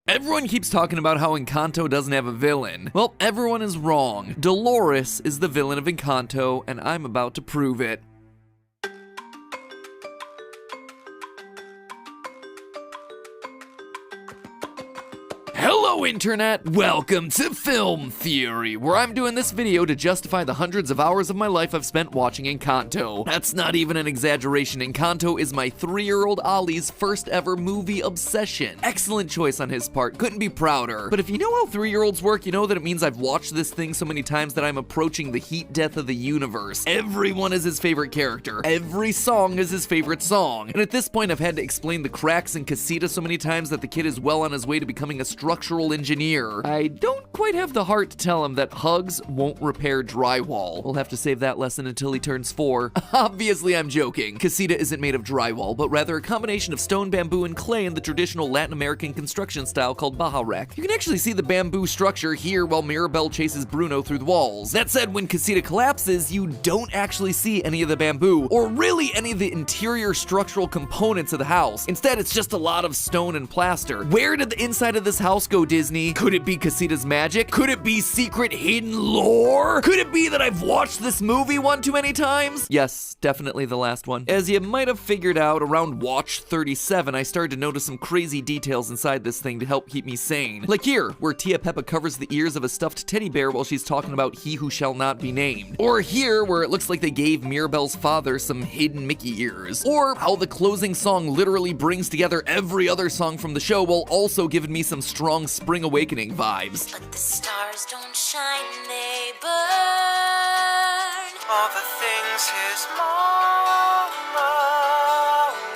Everyone keeps talking about how Encanto doesn't have a villain. Well, everyone is wrong. Dolores is the villain of Encanto, and I'm about to prove it. Hello Internet, welcome to Film Theory, where I'm doing this video to justify the hundreds of hours of my life I've spent watching Encanto. That's not even an exaggeration. Encanto is my 3-year-old Ollie's first ever movie obsession. Excellent choice on his part, couldn't be prouder. But if you know how 3-year-olds work, you know that it means I've watched this thing so many times that I'm approaching the heat death of the universe. Everyone is his favorite character. Every song is his favorite song. And at this point I've had to explain the cracks in Casita so many times that the kid is well on his way to becoming a structural engineer. I don't quite have the heart to tell him that hugs won't repair drywall. We'll have to save that lesson until he turns 4. Obviously, I'm joking. Casita isn't made of drywall, but rather a combination of stone, bamboo, and clay in the traditional Latin American construction style called bajarec. You can actually see the bamboo structure here while Mirabel chases Bruno through the walls. That said, when Casita collapses, you don't actually see any of the bamboo, or really any of the interior structural components of the house. Instead, it's just a lot of stone and plaster. Where did the inside of this house go, Disney? Could it be Casita's magic? Could it be secret hidden lore? Could it be that I've watched this movie one too many times? Yes, definitely the last one. As you might have figured out, around watch 37, I started to notice some crazy details inside this thing to help keep me sane. Like here, where Tia Peppa covers the ears of a stuffed teddy bear while she's talking about he who shall not be named. Or here, where it looks like they gave Mirabel's father some hidden Mickey ears. Or how the closing song literally brings together every other song from the show while also giving me some strong Spring Awakening vibes. But the stars don't shine, they burn. All the things his mama.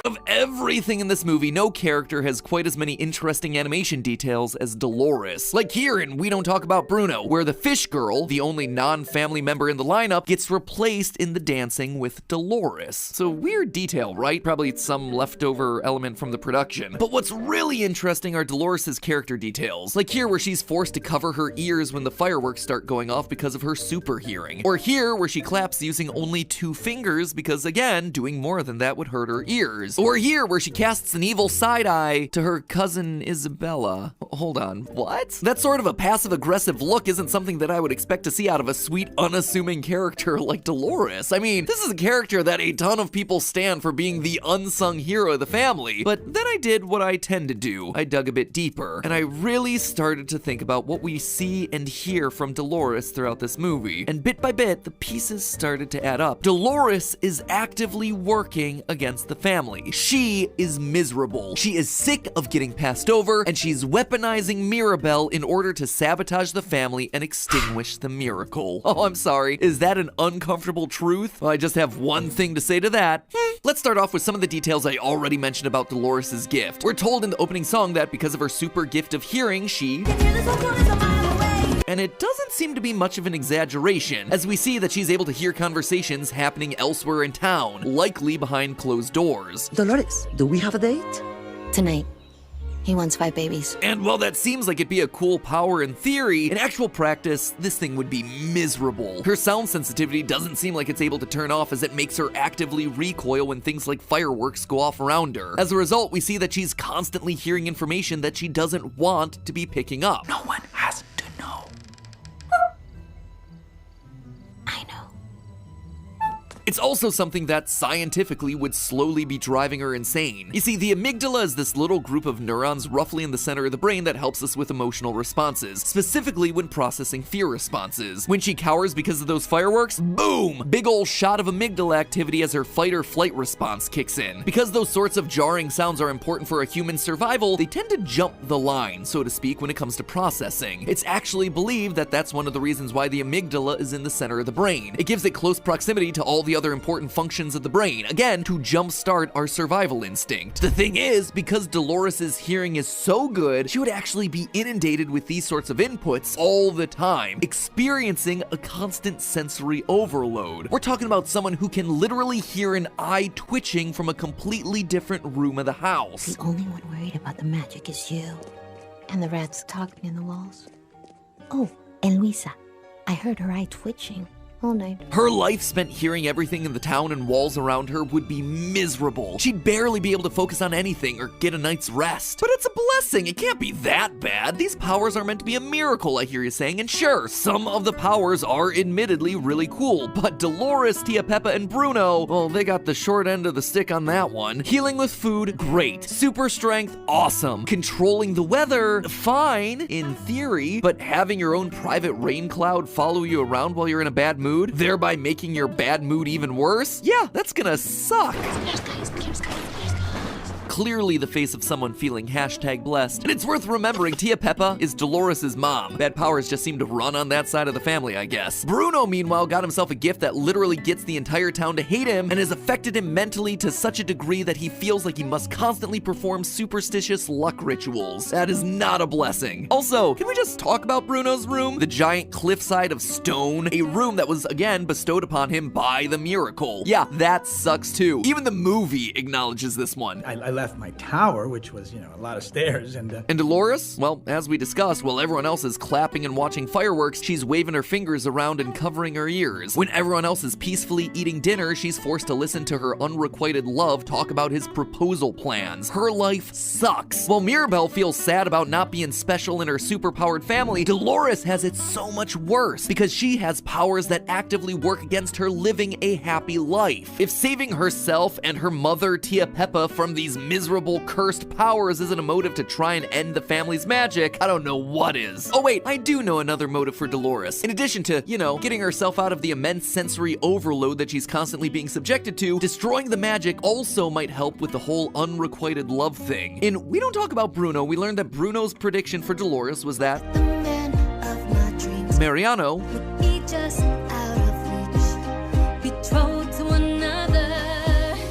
Of everything in this movie, no character has quite as many interesting animation details as Dolores. Like here in We Don't Talk About Bruno, where the fish girl, the only non-family member in the lineup, gets replaced in the dancing with Dolores. So weird detail, right? Probably some leftover element from the production. But what's really interesting are Dolores' character details. Like here where she's forced to cover her ears when the fireworks start going off because of her super hearing. Or here where she claps using only 2 fingers because again, doing more than that would hurt her ears. Or here where she casts an evil side eye to her cousin Isabella. Hold on, what? That sort of a passive-aggressive look isn't something that I would expect to see out of a sweet, unassuming character like Dolores. I mean, this is a character that a ton of people stand for being the unsung hero of the family. But then I did what I tend to do. I dug a bit deeper, and I really started to think about what we see and hear from Dolores throughout this movie. And bit by bit, the pieces started to add up. Dolores is actively working against the family. She is miserable. She is sick of getting passed over, and she's weaponizing Mirabel in order to sabotage the family and extinguish the miracle. Oh, I'm sorry. Is that an uncomfortable truth? Well, I just have one thing to say to that. Let's start off with some of the details I already mentioned about Dolores' gift. We're told in the opening song that because of her super gift of hearing, she... And it doesn't seem to be much of an exaggeration, as we see that she's able to hear conversations happening elsewhere in town, likely behind closed doors. Dolores, do we have a date? Tonight, he wants 5 babies. And while that seems like it'd be a cool power in theory, in actual practice, this thing would be miserable. Her sound sensitivity doesn't seem like it's able to turn off, as it makes her actively recoil when things like fireworks go off around her. As a result, we see that she's constantly hearing information that she doesn't want to be picking up. No one has to know. I know. It's also something that scientifically would slowly be driving her insane. You see, the amygdala is this little group of neurons roughly in the center of the brain that helps us with emotional responses, specifically when processing fear responses. When she cowers because of those fireworks, boom! Big ol' shot of amygdala activity as her fight or flight response kicks in. Because those sorts of jarring sounds are important for a human's survival, they tend to jump the line, so to speak, when it comes to processing. It's actually believed that that's one of the reasons why the amygdala is in the center of the brain. It gives it close proximity to all the other important functions of the brain, again, to jumpstart our survival instinct. The thing is, because Dolores' hearing is so good, she would actually be inundated with these sorts of inputs all the time, experiencing a constant sensory overload. We're talking about someone who can literally hear an eye twitching from a completely different room of the house. The only one worried about the magic is you. And the rats talking in the walls. Oh, and Luisa. I heard her eye twitching. all night. Her life spent hearing everything in the town and walls around her would be miserable. She'd barely be able to focus on anything or get a night's rest. But it's a blessing. It can't be that bad. These powers are meant to be a miracle, I hear you saying. And sure, some of the powers are admittedly really cool, but Dolores, Tia Peppa, and Bruno, well, they got the short end of the stick on that one. Healing with food, great. Super strength, awesome. Controlling the weather, fine, in theory, but having your own private rain cloud follow you around while you're in a bad mood, thereby making your bad mood even worse? Yeah, that's gonna suck. Clearly the face of someone feeling #blessed. And it's worth remembering Tia Peppa is Dolores' mom. Bad powers just seem to run on that side of the family, I guess. Bruno, meanwhile, got himself a gift that literally gets the entire town to hate him and has affected him mentally to such a degree that he feels like he must constantly perform superstitious luck rituals. That is not a blessing. Also, can we just talk about Bruno's room? The giant cliffside of stone, a room that was, again, bestowed upon him by the miracle. Yeah, that sucks too. Even the movie acknowledges this one. I left my tower, which was, a lot of stairs, and Dolores? Well, as we discussed, while everyone else is clapping and watching fireworks, she's waving her fingers around and covering her ears. When everyone else is peacefully eating dinner, she's forced to listen to her unrequited love talk about his proposal plans. Her life sucks. While Mirabel feels sad about not being special in her superpowered family, Dolores has it so much worse because she has powers that actively work against her living a happy life. If saving herself and her mother, Tia Peppa, from these miserable, cursed powers isn't a motive to try and end the family's magic, I don't know what is. Oh wait, I do know another motive for Dolores. In addition to, getting herself out of the immense sensory overload that she's constantly being subjected to, destroying the magic also might help with the whole unrequited love thing. In We Don't Talk About Bruno, we learned that Bruno's prediction for Dolores was that The man of my dreams Mariano would be just out of reach, betrothed to another.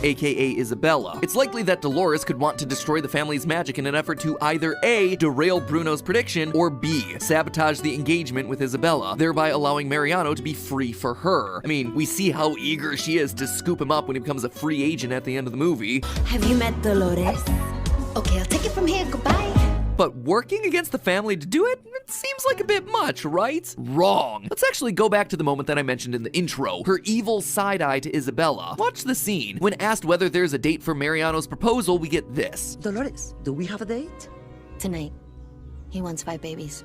aka Isabella. It's likely that Dolores could want to destroy the family's magic in an effort to either A, derail Bruno's prediction, or B, sabotage the engagement with Isabella, thereby allowing Mariano to be free for her. I mean, we see how eager she is to scoop him up when he becomes a free agent at the end of the movie. Have you met Dolores? Okay, I'll take it from here. Goodbye. But working against the family to do it? It seems like a bit much, right? Wrong. Let's actually go back to the moment that I mentioned in the intro, her evil side eye to Isabella. Watch the scene. When asked whether there's a date for Mariano's proposal, we get this. Dolores, do we have a date? Tonight. He wants 5 babies.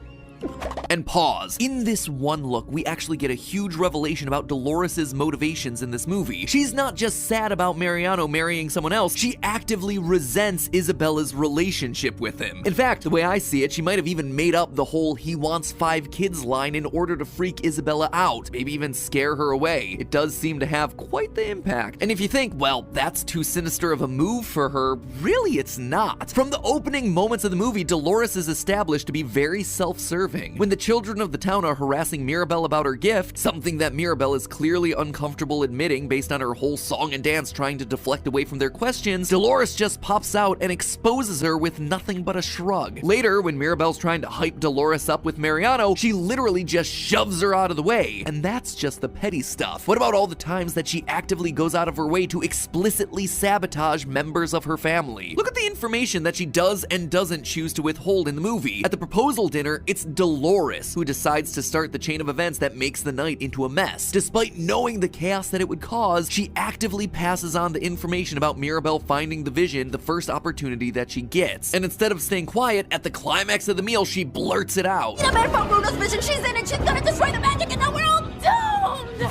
And pause. In this one look, we actually get a huge revelation about Dolores' motivations in this movie. She's not just sad about Mariano marrying someone else, she actively resents Isabella's relationship with him. In fact, the way I see it, she might have even made up the whole "he wants 5 kids" line in order to freak Isabella out, maybe even scare her away. It does seem to have quite the impact. And if you think, well, that's too sinister of a move for her, really it's not. From the opening moments of the movie, Dolores is established to be very self-serving. When the children of the town are harassing Mirabel about her gift, something that Mirabel is clearly uncomfortable admitting based on her whole song and dance trying to deflect away from their questions, Dolores just pops out and exposes her with nothing but a shrug. Later, when Mirabel's trying to hype Dolores up with Mariano, she literally just shoves her out of the way. And that's just the petty stuff. What about all the times that she actively goes out of her way to explicitly sabotage members of her family? Look at the information that she does and doesn't choose to withhold in the movie. At the proposal dinner, it's Dolores who decides to start the chain of events that makes the night into a mess. Despite knowing the chaos that it would cause, she actively passes on the information about Mirabel finding the vision the first opportunity that she gets. And instead of staying quiet, at the climax of the meal, she blurts it out. The man from Bruno's vision, she's in it, she's gonna destroy the magic, and now we're all doomed!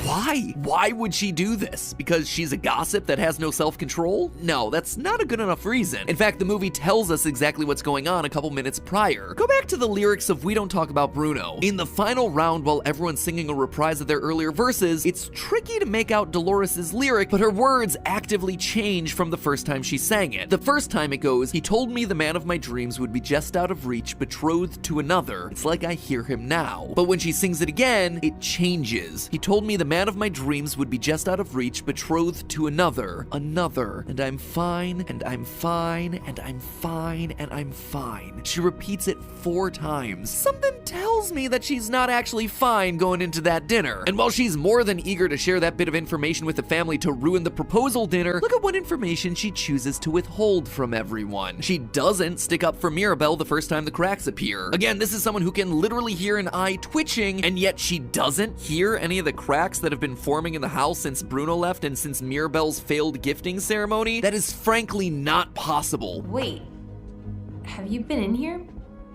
Why? Why would she do this? Because she's a gossip that has no self-control? No, that's not a good enough reason. In fact, the movie tells us exactly what's going on a couple minutes prior. Go back to the lyrics of We Don't Talk About Bruno. In the final round, while everyone's singing a reprise of their earlier verses, it's tricky to make out Dolores' lyric, but her words actively change from the first time she sang it. The first time it goes, "He told me the man of my dreams would be just out of reach, betrothed to another. It's like I hear him now." But when she sings it again, it changes. "He told me the man of my dreams would be just out of reach, betrothed to another, and I'm fine, and I'm fine, and I'm fine, and I'm fine." She repeats it 4 times. Something tells tells me that she's not actually fine going into that dinner. And while she's more than eager to share that bit of information with the family to ruin the proposal dinner, look at what information she chooses to withhold from everyone. She doesn't stick up for Mirabel the first time the cracks appear. Again, this is someone who can literally hear an eye twitching, and yet she doesn't hear any of the cracks that have been forming in the house since Bruno left and since Mirabel's failed gifting ceremony. That is frankly not possible. Wait, have you been in here?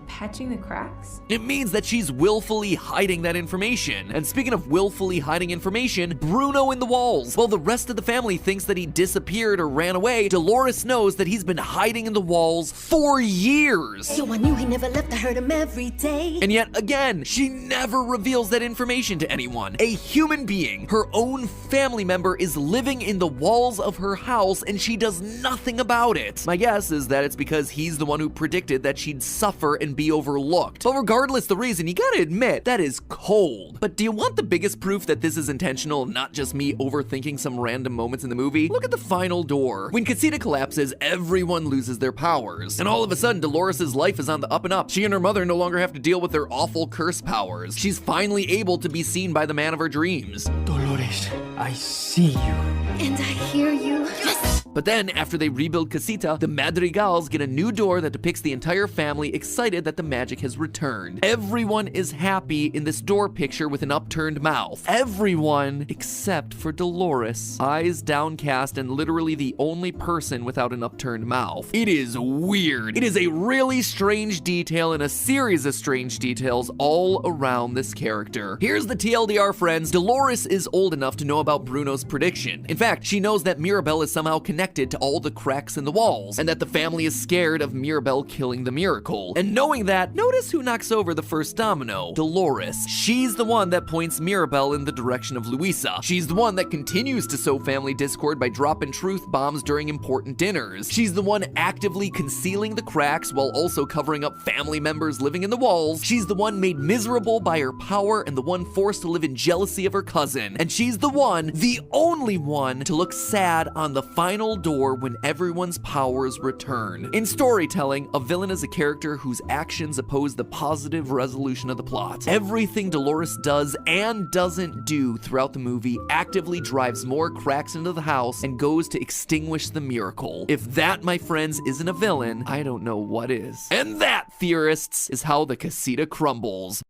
Patching the cracks? It means that she's willfully hiding that information. And speaking of willfully hiding information, Bruno in the walls. While the rest of the family thinks that he disappeared or ran away, Dolores knows that he's been hiding in the walls for years. So I knew he never left, I heard him every day. And yet again, she never reveals that information to anyone. A human being, her own family member, is living in the walls of her house and she does nothing about it. My guess is that it's because he's the one who predicted that she'd suffer and be overlooked. But regardless the reason, you gotta admit, that is cold. But do you want the biggest proof that this is intentional, not just me overthinking some random moments in the movie? Look at the final door. When Casita collapses, everyone loses their powers. And all of a sudden, Dolores' life is on the up and up. She and her mother no longer have to deal with their awful curse powers. She's finally able to be seen by the man of her dreams. Dolores, I see you. And I hear you. Yes! But then, after they rebuild Casita, the Madrigals get a new door that depicts the entire family excited that the magic has returned. Everyone is happy in this door picture with an upturned mouth. Everyone except for Dolores. Eyes downcast and literally the only person without an upturned mouth. It is weird. It is a really strange detail in a series of strange details all around this character. Here's the TLDR, friends. Dolores is old enough to know about Bruno's prediction. In fact, she knows that Mirabel is somehow connected to all the cracks in the walls, and that the family is scared of Mirabel killing the miracle. And knowing that, notice who knocks over the first domino. Dolores. She's the one that points Mirabel in the direction of Luisa. She's the one that continues to sow family discord by dropping truth bombs during important dinners. She's the one actively concealing the cracks while also covering up family members living in the walls. She's the one made miserable by her power and the one forced to live in jealousy of her cousin. And she's the one, the only one, to look sad on the final door when everyone's powers return. In storytelling, a villain is a character whose actions oppose the positive resolution of the plot. Everything Dolores does and doesn't do throughout the movie actively drives more cracks into the house and goes to extinguish the miracle. If that, my friends, isn't a villain, I don't know what is. And that, theorists, is how the Casita crumbles.